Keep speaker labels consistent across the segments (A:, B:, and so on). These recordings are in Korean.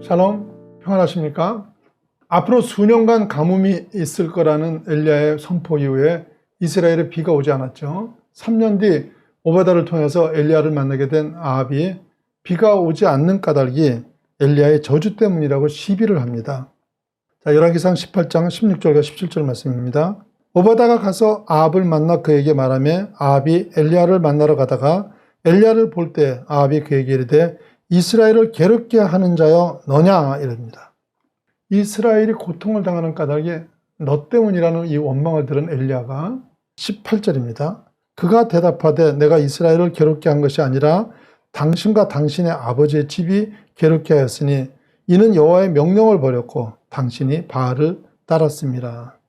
A: 샬롬, 평안하십니까? 앞으로 수년간 가뭄이 있을 거라는 엘리야의 선포 이후에 이스라엘에 비가 오지 않았죠. 3년 뒤 오바다를 통해서 엘리야를 만나게 된 아합이 비가 오지 않는 까닭이 엘리야의 저주 때문이라고 시비를 합니다. 자, 열왕기상 18장 16절과 17절 말씀입니다. 오바다가 가서 아합을 만나 그에게 말하며 아합이 엘리야를 만나러 가다가 엘리야를 볼 때 아합이 그에게 이르되 이스라엘을 괴롭게 하는 자여 너냐 이럽니다. 이스라엘이 고통을 당하는 까닭이 너 때문이라는 이 원망을 들은 엘리야가 18절입니다. 그가 대답하되 내가 이스라엘을 괴롭게 한 것이 아니라 당신과 당신의 아버지의 집이 괴롭게 하였으니 이는 여호와의 명령을 버렸고 당신이 바알을 따랐습니다.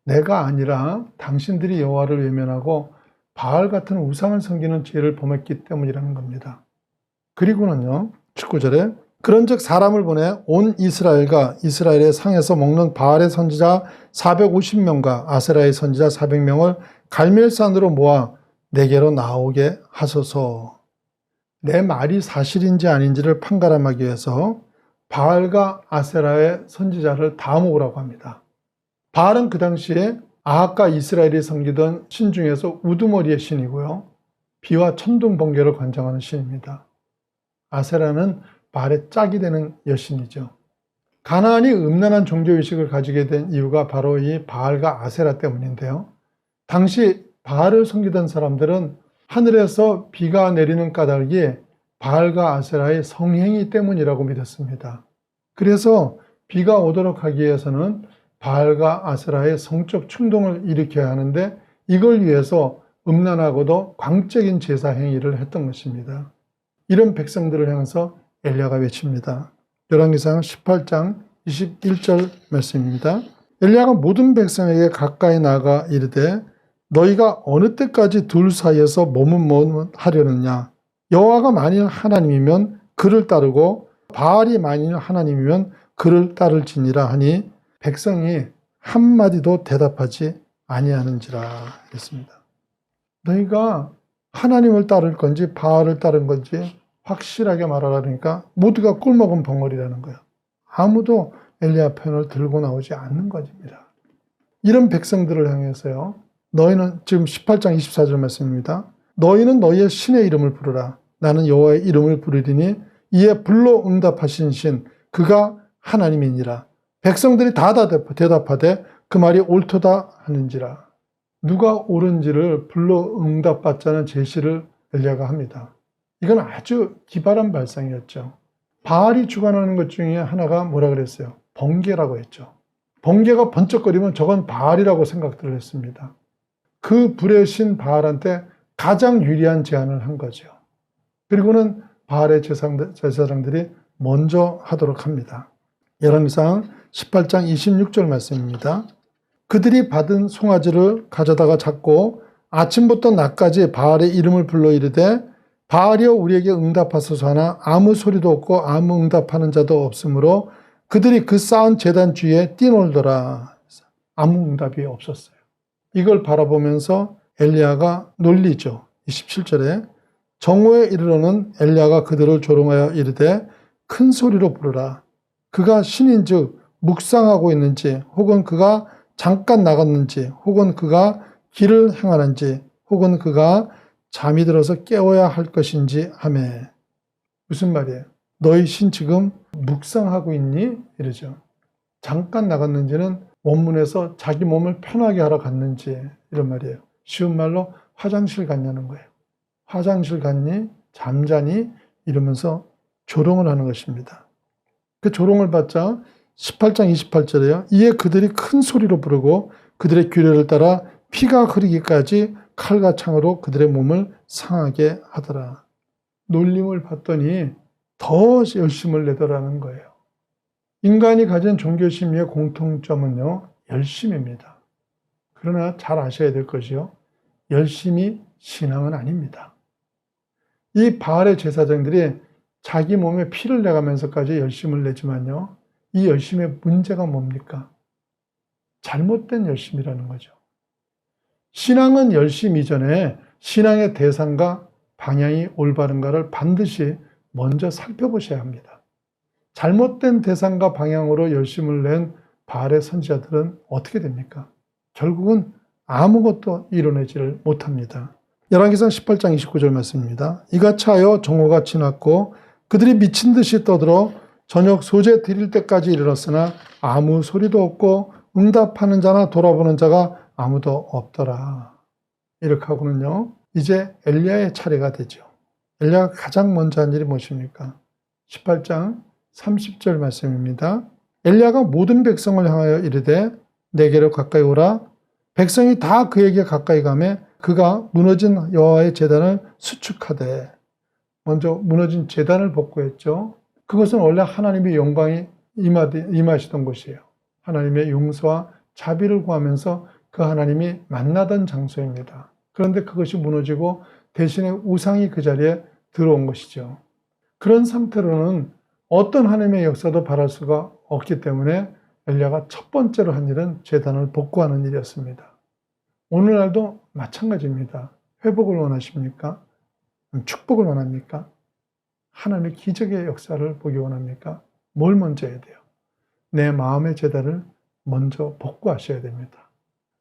A: 내가 아니라 당신들이 여호와를 외면하고 바알 같은 우상을 섬기는 죄를 범했기 때문이라는 겁니다. 그리고는요, 19절에 그런즉 사람을 보내 온 이스라엘과 이스라엘의 상에서 먹는 바알의 선지자 450명과 아세라의 선지자 400명을 갈멜산으로 모아 내게로 나오게 하소서. 내 말이 사실인지 아닌지를 판가름하기 위해서 바알과 아세라의 선지자를 다 모으라고 합니다. 바알은 그 당시에 아합과 이스라엘이 섬기던 신 중에서 우두머리의 신이고요. 비와 천둥 번개를 관장하는 신입니다. 아세라는 바알의 짝이 되는 여신이죠. 가나안이 음란한 종교의식을 가지게 된 이유가 바로 이 바알과 아세라 때문인데요. 당시 바알을 섬기던 사람들은 하늘에서 비가 내리는 까닭이 바알과 아세라의 성행위 때문이라고 믿었습니다. 그래서 비가 오도록 하기 위해서는 바알과 아세라의 성적 충동을 일으켜야 하는데 이걸 위해서 음란하고도 광적인 제사 행위를 했던 것입니다. 이런 백성들을 향해서 엘리야가 외칩니다. 열왕기상 18장 21절 말씀입니다. 엘리야가 모든 백성에게 가까이 나가 이르되 너희가 어느 때까지 둘 사이에서 머뭇머뭇하려느냐. 여호와가 만일 하나님이면 그를 따르고 바알이 만일 하나님이면 그를 따를지니라 하니 백성이 한마디도 대답하지 아니하는지라 했습니다. 너희가 하나님을 따를 건지 바알을 따른 건지 확실하게 말하라니까 모두가 꿀먹은 벙어리라는 거예요. 아무도 엘리야 편을 들고 나오지 않는 것입니다. 이런 백성들을 향해서요. 너희는 지금 18장 24절 말씀입니다. 너희는 너희의 신의 이름을 부르라. 나는 여호와의 이름을 부르리니 이에 불로 응답하신 신 그가 하나님이니라. 백성들이 다 대답하되 그 말이 옳도다 하는지라. 누가 옳은지를 불로 응답받자는 제시를 엘리야가 합니다. 이건 아주 기발한 발상이었죠. 바알이 주관하는 것 중에 하나가 뭐라 그랬어요? 번개라고 했죠. 번개가 번쩍거리면 저건 바알이라고 생각들을 했습니다. 그 불의 신 바알한테 가장 유리한 제안을 한 거죠. 그리고는 바알의 제사장들이 먼저 하도록 합니다. 열왕기상 18장 26절 말씀입니다. 그들이 받은 송아지를 가져다가 잡고 아침부터 낮까지 바알의 이름을 불러 이르되 바알이여 우리에게 응답하소서 하나 아무 소리도 없고 아무 응답하는 자도 없으므로 그들이 그 쌓은 제단 주위에 뛰놀더라. 아무 응답이 없었어요. 이걸 바라보면서 엘리야가 놀리죠. 27절에 정오에 이르러는 엘리야가 그들을 조롱하여 이르되 큰 소리로 부르라. 그가 신인즉 묵상하고 있는지 혹은 그가 잠깐 나갔는지 혹은 그가 길을 행하는지 혹은 그가 잠이 들어서 깨워야 할 것인지 하매. 무슨 말이에요? 너희 신 지금 묵상하고 있니? 이러죠. 잠깐 나갔는지는 원문에서 자기 몸을 편하게 하러 갔는지 이런 말이에요. 쉬운 말로 화장실 갔냐는 거예요. 화장실 갔니? 잠자니? 이러면서 조롱을 하는 것입니다. 그 조롱을 받자 18장 28절에요. 이에 그들이 큰 소리로 부르고 그들의 규례를 따라 피가 흐르기까지 칼과 창으로 그들의 몸을 상하게 하더라. 놀림을 받더니 더 열심을 내더라는 거예요. 인간이 가진 종교심리의 공통점은요. 열심입니다. 그러나 잘 아셔야 될 것이요. 열심이 신앙은 아닙니다. 이 바알의 제사장들이 자기 몸에 피를 내가면서까지 열심을 내지만요. 이 열심의 문제가 뭡니까? 잘못된 열심이라는 거죠. 신앙은 열심 이전에 신앙의 대상과 방향이 올바른가를 반드시 먼저 살펴보셔야 합니다. 잘못된 대상과 방향으로 열심을 낸 바알의 선지자들은 어떻게 됩니까? 결국은 아무것도 이뤄내지를 못합니다. 열왕기상 18장 29절 말씀입니다. 이같이 하여 정오가 지났고 그들이 미친 듯이 떠들어 저녁 소재 드릴 때까지 이르렀으나 아무 소리도 없고 응답하는 자나 돌아보는 자가 아무도 없더라. 이렇게 하고는요, 이제 엘리야의 차례가 되죠. 엘리야가 가장 먼저 한 일이 무엇입니까? 18장 30절 말씀입니다. 엘리야가 모든 백성을 향하여 이르되 내게로 가까이 오라. 백성이 다 그에게 가까이 가매 그가 무너진 여호와의 제단을 수축하되, 먼저 무너진 제단을 복구했죠. 그것은 원래 하나님의 영광이 임하시던 곳이에요. 하나님의 용서와 자비를 구하면서 그 하나님이 만나던 장소입니다. 그런데 그것이 무너지고 대신에 우상이 그 자리에 들어온 것이죠. 그런 상태로는 어떤 하나님의 역사도 바랄 수가 없기 때문에 엘리야가 첫 번째로 한 일은 제단을 복구하는 일이었습니다. 오늘날도 마찬가지입니다. 회복을 원하십니까? 축복을 원합니까? 하나님의 기적의 역사를 보기 원합니까? 뭘 먼저 해야 돼요? 내 마음의 제단을 먼저 복구하셔야 됩니다.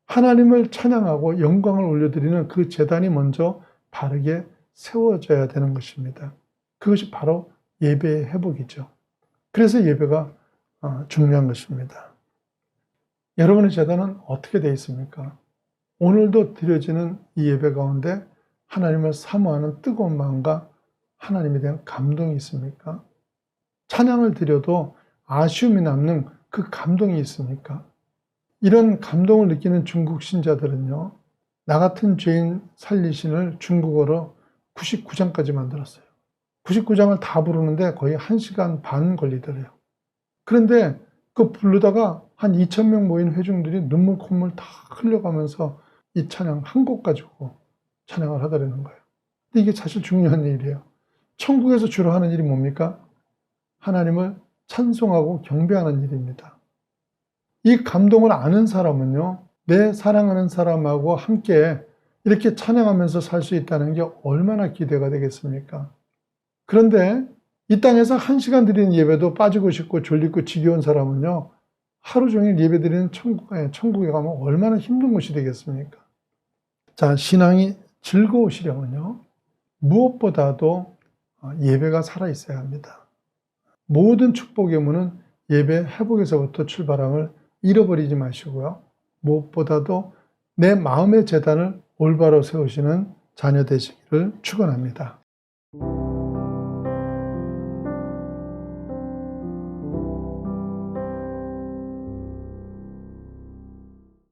A: 하나님을 찬양하고 영광을 올려드리는 그 제단이 먼저 바르게 세워져야 되는 것입니다. 그것이 바로 예배의 회복이죠. 그래서 예배가 중요한 것입니다. 여러분의 제단은 어떻게 되어 있습니까? 오늘도 드려지는 이 예배 가운데 하나님을 사모하는 뜨거운 마음과 하나님에 대한 감동이 있습니까? 찬양을 드려도 아쉬움이 남는 그 감동이 있습니까? 이런 감동을 느끼는 중국 신자들은요, 나 같은 죄인 살리신을 중국어로 99장까지 만들었어요. 99장을 다 부르는데 거의 1시간 반 걸리더래요. 그런데 그 부르다가 한 2,000명 모인 회중들이 눈물 콧물 다 흘려가면서 이 찬양 한 곡 가지고 찬양을 하더라는 거예요. 근데 이게 사실 중요한 일이에요. 천국에서 주로 하는 일이 뭡니까? 하나님을 찬송하고 경배하는 일입니다. 이 감동을 아는 사람은요, 내 사랑하는 사람하고 함께 이렇게 찬양하면서 살 수 있다는 게 얼마나 기대가 되겠습니까? 그런데 이 땅에서 1시간 드리는 예배도 빠지고 싶고 졸리고 지겨운 사람은요, 하루 종일 예배 드리는 천국에 가면 얼마나 힘든 것이 되겠습니까? 자, 신앙이 즐거우시려면요, 무엇보다도 예배가 살아있어야 합니다. 모든 축복의 문은 예배 회복에서부터 출발함을 잃어버리지 마시고요. 무엇보다도 내 마음의 제단을 올바로 세우시는 자녀 되시기를 축원합니다.